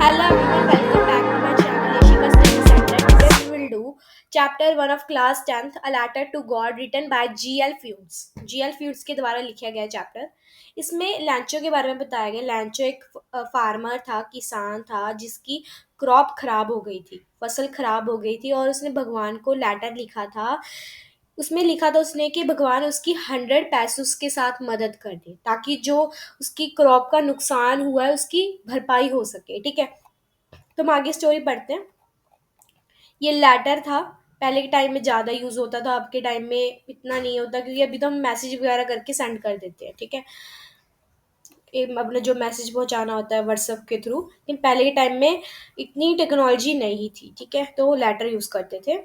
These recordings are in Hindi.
Hello everyone, welcome back to my channel Ishika Study Center. Today we will do chapter 1 of class 10th, A Letter to God written by G.L. Feuds. G.L. Feuds के द्वारा लिखा गया चैप्टर। इसमें लैंचो के बारे में बताया गया। लैंचो एक फार्मर था, किसान था, जिसकी क्रॉप खराब हो गई थी, फसल खराब हो गई थी और उसने भगवान को लेटर लिखा था। उसमें लिखा था उसने कि भगवान उसकी 100 पैसों के साथ मदद कर दे, ताकि जो उसकी क्रॉप का नुकसान हुआ है उसकी भरपाई हो सके। ठीक है, तो हम आगे स्टोरी पढ़ते हैं। ये लैटर था। पहले के टाइम में ज़्यादा यूज़ होता था, अब के टाइम में इतना नहीं होता, क्योंकि अभी तो हम मैसेज वगैरह करके सेंड कर देते हैं। ठीक है, अपना जो मैसेज पहुंचाना होता है व्हाट्सएप के थ्रू, लेकिन पहले के टाइम में इतनी टेक्नोलॉजी नहीं थी। ठीक है, तो वो लेटर यूज़ करते थे।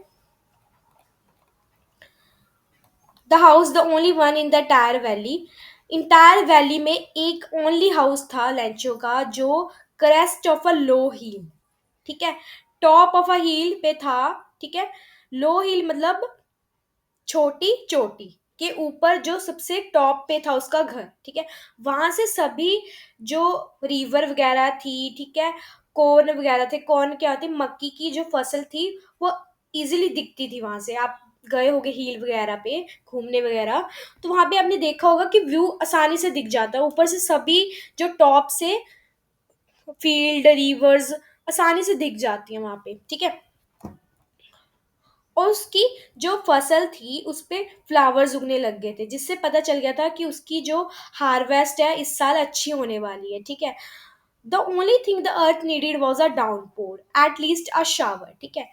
The house the only one in the entire valley में एक ओनली हाउस था लेंचो का, जो क्रेस्ट ऑफ अ लो हिल, ठीक है, टॉप ऑफ अ हिल पे था। ठीक है, लो हिल मतलब छोटी चोटी के ऊपर जो सबसे टॉप पे था उसका घर। ठीक है, वहां से सभी जो रिवर वगैरह थी, ठीक है, कॉर्न वगैरह थे। कॉर्न क्या होती, मक्की की जो फसल थी, वो इजीली दिखती थी वहां से। आप गए होगे हिल वगैरह पे घूमने वगैरह, तो वहां पे आपने देखा होगा कि व्यू आसानी से दिख जाता है ऊपर से। सभी जो टॉप से फील्ड रिवर्स आसानी से दिख जाती है वहां पे। ठीक है, और उसकी जो फसल थी उस पे फ्लावर्स उगने लग गए थे, जिससे पता चल गया था कि उसकी जो हार्वेस्ट है इस साल अच्छी होने वाली है। ठीक है, the only thing the earth needed was a downpour, at least a shower. ठीक है,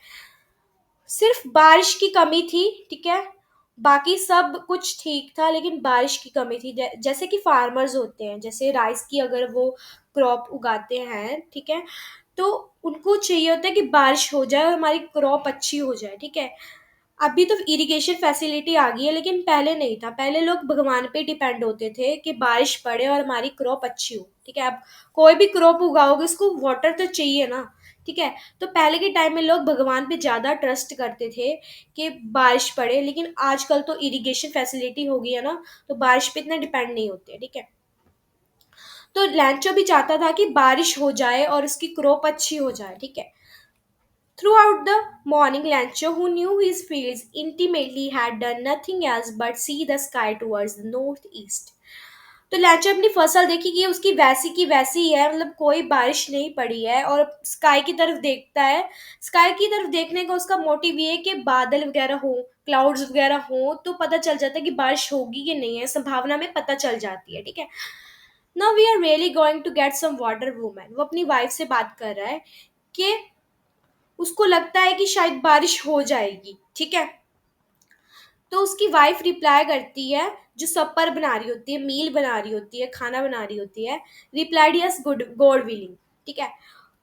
सिर्फ बारिश की कमी थी। ठीक है, बाकी सब कुछ ठीक था, लेकिन बारिश की कमी थी। जैसे कि फार्मर्स होते हैं, जैसे राइस की अगर वो क्रॉप उगाते हैं, ठीक है, तो उनको चाहिए होता है कि बारिश हो जाए और हमारी क्रॉप अच्छी हो जाए। ठीक है, अभी तो इरिगेशन फैसिलिटी आ गई है, लेकिन पहले नहीं था। पहले लोग भगवान पे डिपेंड होते थे कि बारिश पड़े और हमारी क्रॉप अच्छी हो। ठीक है, अब कोई भी क्रॉप उगाओगे उसको वाटर तो चाहिए ना। ठीक है, तो पहले के टाइम में लोग भगवान पे ज़्यादा ट्रस्ट करते थे कि बारिश पड़े, लेकिन आजकल तो इरिगेशन फैसिलिटी हो गई है ना, तो बारिश पे इतना डिपेंड नहीं होते। ठीक है, तो लैंचो भी चाहता था कि बारिश हो जाए और उसकी क्रॉप अच्छी हो जाए। ठीक है, throughout the morning, Lancho, who knew his fields intimately, had done nothing else but see the sky towards the northeast. तो लैंचो अपनी फसल देखी कि उसकी वैसी की वैसी ही है, मतलब कोई बारिश नहीं पड़ी है, और स्काई की तरफ देखता है। स्काई की तरफ देखने का उसका मोटिव ये है कि बादल वगैरह हो, क्लाउड्स वगैरह हो, तो पता चल जाता है कि बारिश होगी कि नहीं है, संभावना में पता चल जाती है। ठीक है, now we are really going to get some water women. वो अपनी वाइफ से बात कर रहा है कि उसको लगता है कि शायद बारिश हो जाएगी। ठीक है, तो उसकी वाइफ रिप्लाई करती है, जो सपर बना रही होती है, मील बना रही होती है, खाना बना रही होती है, replied yes good God willing. ठीक है,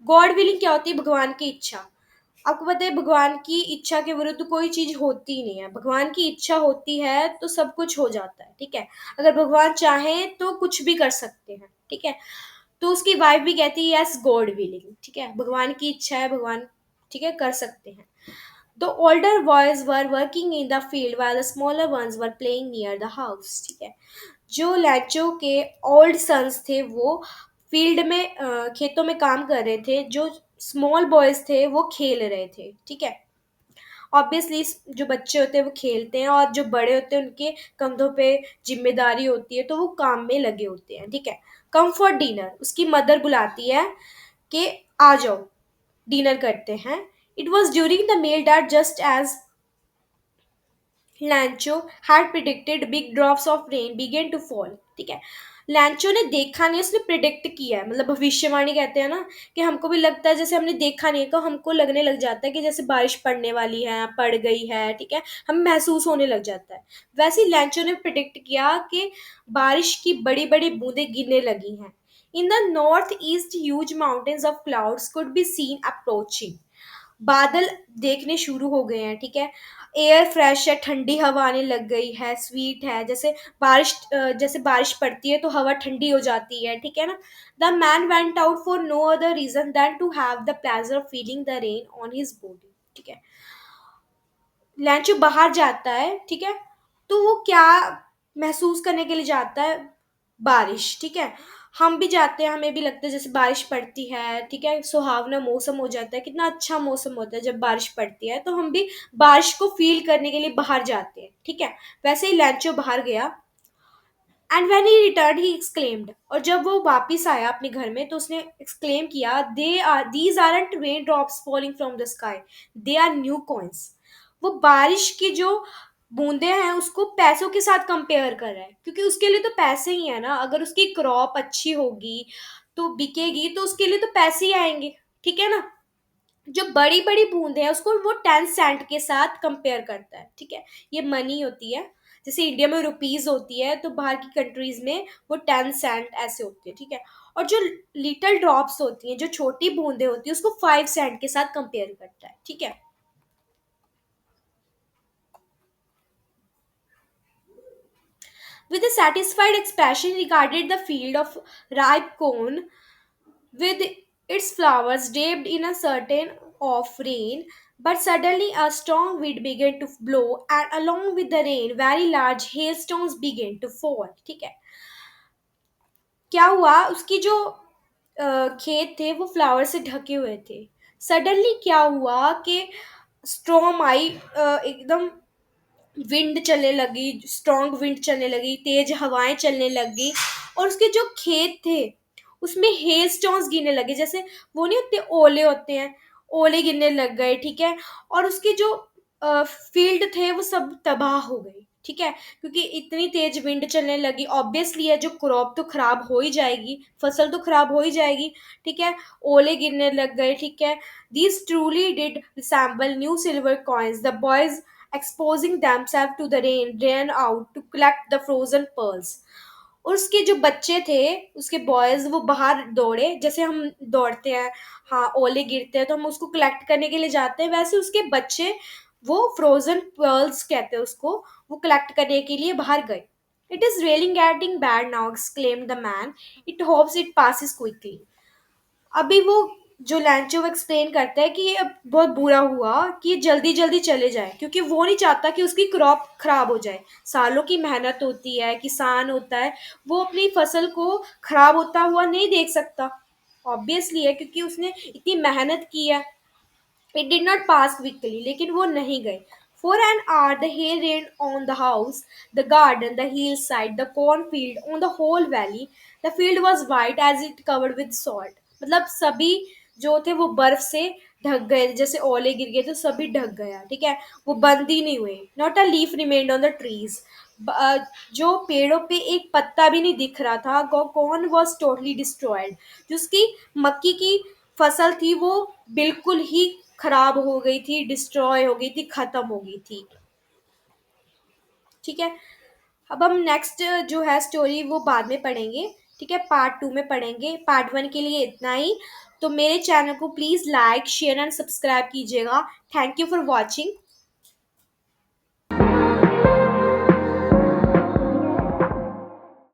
गॉड विलिंग क्या होती है, भगवान की इच्छा। आपको पता है भगवान की इच्छा के विरुद्ध कोई चीज होती ही नहीं है। भगवान की इच्छा होती है तो सब कुछ हो जाता है। ठीक है, अगर भगवान चाहे तो कुछ भी कर सकते हैं। ठीक है, तो उसकी वाइफ भी कहती है यस गॉड विलिंग। ठीक है, भगवान की इच्छा है, भगवान ठीक है कर सकते हैं। The older boys were working in the field while the smaller ones were playing near the house. ठीक है, जो लैचो के ओल्ड सन्स थे वो फील्ड में खेतों में काम कर रहे थे, जो स्मॉल बॉयज थे वो खेल रहे थे। ठीक है, ऑब्वियसली जो बच्चे होते हैं वो खेलते हैं, और जो बड़े होते हैं उनके कंधों पे जिम्मेदारी होती है, तो वो काम में लगे होते हैं। ठीक है, कम फॉर डिनर, उसकी मदर बुलाती है कि आ जाओ डिनर करते हैं। It was during the meal that just as Lencho had predicted big drops of rain began to fall. ठीक है, लैंचो ने देखा नहीं, उसने प्रिडिक्ट किया है, मतलब भविष्यवाणी कहते हैं ना, कि हमको भी लगता है जैसे हमने देखा नहीं तो हमको लगने लग जाता है कि जैसे बारिश पड़ने वाली है, पड़ गई है। ठीक है, हमें महसूस होने लग जाता है। वैसे ही लैंचो ने प्रिडिक्ट किया कि बारिश की बड़ी बड़ी बूंदें गिरने लगी हैं। In the north east huge mountains of clouds could be seen approaching. बादल देखने शुरू हो गए हैं। ठीक है, एयर फ्रेश है, ठंडी हवा आने लग गई है, स्वीट है, जैसे बारिश पड़ती है तो हवा ठंडी हो जाती है। ठीक है ना, the man went out for no other reason than to have the pleasure of feeling the rain on his body. ठीक है, लैंचो बाहर जाता है। ठीक है, तो वो क्या महसूस करने के लिए जाता है, बारिश। ठीक है, हम भी जाते हैं, हमें भी लगता है जैसे बारिश पड़ती है, ठीक है, सुहावना मौसम हो जाता है, कितना अच्छा मौसम होता है जब बारिश पड़ती है, तो हम भी बारिश को फील करने के लिए बाहर जाते हैं, ठीक है। वैसे ही लैंचो बाहर गया, and when he return he exclaimed, और जब वो वापस आया अपने घर में तो उसने एक्सक्लेम किया, they are these aren't rain drops falling from the sky, they are new coins. वो बारिश की जो बूंदे हैं उसको पैसों के साथ कंपेयर कर रहा है, क्योंकि उसके लिए तो पैसे ही है ना, अगर उसकी क्रॉप अच्छी होगी तो बिकेगी, तो उसके लिए तो पैसे ही आएंगे, ठीक है ना। जो बड़ी बड़ी बूंद है उसको वो 10 सेंट के साथ कंपेयर करता है, ठीक है। ये मनी होती है, जैसे इंडिया में रुपीज होती है, तो बाहर की कंट्रीज में वो 10 सेंट ऐसे होती है, ठीक है। और जो लिटिल ड्रॉप्स होती हैं, जो छोटी बूंदें होती है, उसको 5 सेंट के साथ कंपेयर करता है, ठीक है। With a satisfied expression regarded the field of ripe corn with its flowers dipped in a certain of rain, but suddenly a strong wind began to blow, and along with the rain, very large hailstones began to fall. ठीक है, क्या हुआ, उसकी जो खेत थे वो फ्लावर से ढके हुए थे। सडनली क्या हुआ कि स्ट्रॉम आई, एकदम विंड चलने लगी, स्ट्रॉन्ग विंड चलने लगी, तेज हवाएं चलने लगी, और उसके जो खेत थे उसमें हेल स्टोन्स गिरने लगे, जैसे वो नहीं होते ओले होते हैं, ओले गिरने लग गए, ठीक है। और उसके जो फील्ड थे वो सब तबाह हो गए, ठीक है, क्योंकि इतनी तेज विंड चलने लगी, ऑब्वियसली है जो क्रॉप तो खराब हो ही जाएगी, फसल तो खराब हो ही जाएगी, ठीक है। ओले गिरने लग गए, ठीक है। These truly did resemble new silver coins, the boys exposing themselves to the rain ran out to collect the frozen pearls। और उसके जो बच्चे थे, उसके बॉयज, वो बाहर दौड़े, जैसे हम दौड़ते हैं, हाँ, ओले गिरते हैं तो हम उसको कलेक्ट करने के लिए जाते हैं, वैसे उसके बच्चे वो फ्रोजन पर्ल्स कहते हैं उसको, वो कलेक्ट करने के लिए बाहर गए। It is really getting bad now, exclaimed the man, it hopes it passes quickly. अभी वो जो लैंचो वो एक्सप्लेन करता है कि ये अब बहुत बुरा हुआ कि ये जल्दी जल्दी चले जाए, क्योंकि वो नहीं चाहता कि उसकी क्रॉप खराब हो जाए। सालों की मेहनत होती है, किसान होता है, वो अपनी फसल को खराब होता हुआ नहीं देख सकता, ऑब्वियसली है, क्योंकि उसने इतनी मेहनत की है। It did not pass quickly, लेकिन वो नहीं गए। For an hour the hail rained on the house, the garden, the hillside, the cornfield, on the whole valley. The field was white as it covered with salt. मतलब सभी जो थे वो बर्फ से ढक गए, जैसे ओले गिर गए तो सभी ढक गया, ठीक है। वो बंद ही नहीं हुए। Not a leaf remained on the trees. जो पेड़ों पे एक पत्ता भी नहीं दिख रहा था। कॉर्न वॉज टोटली डिस्ट्रॉयड, जिसकी मक्की की फसल थी वो बिल्कुल ही खराब हो गई थी, डिस्ट्रॉय हो गई थी, खत्म हो गई थी, ठीक है। अब हम नेक्स्ट जो है स्टोरी वो बाद में पढ़ेंगे, ठीक है, पार्ट 2 में पढ़ेंगे। पार्ट 1 के लिए इतना ही। तो मेरे चैनल को please like share and subscribe कीजिएगा। Thank you for watching.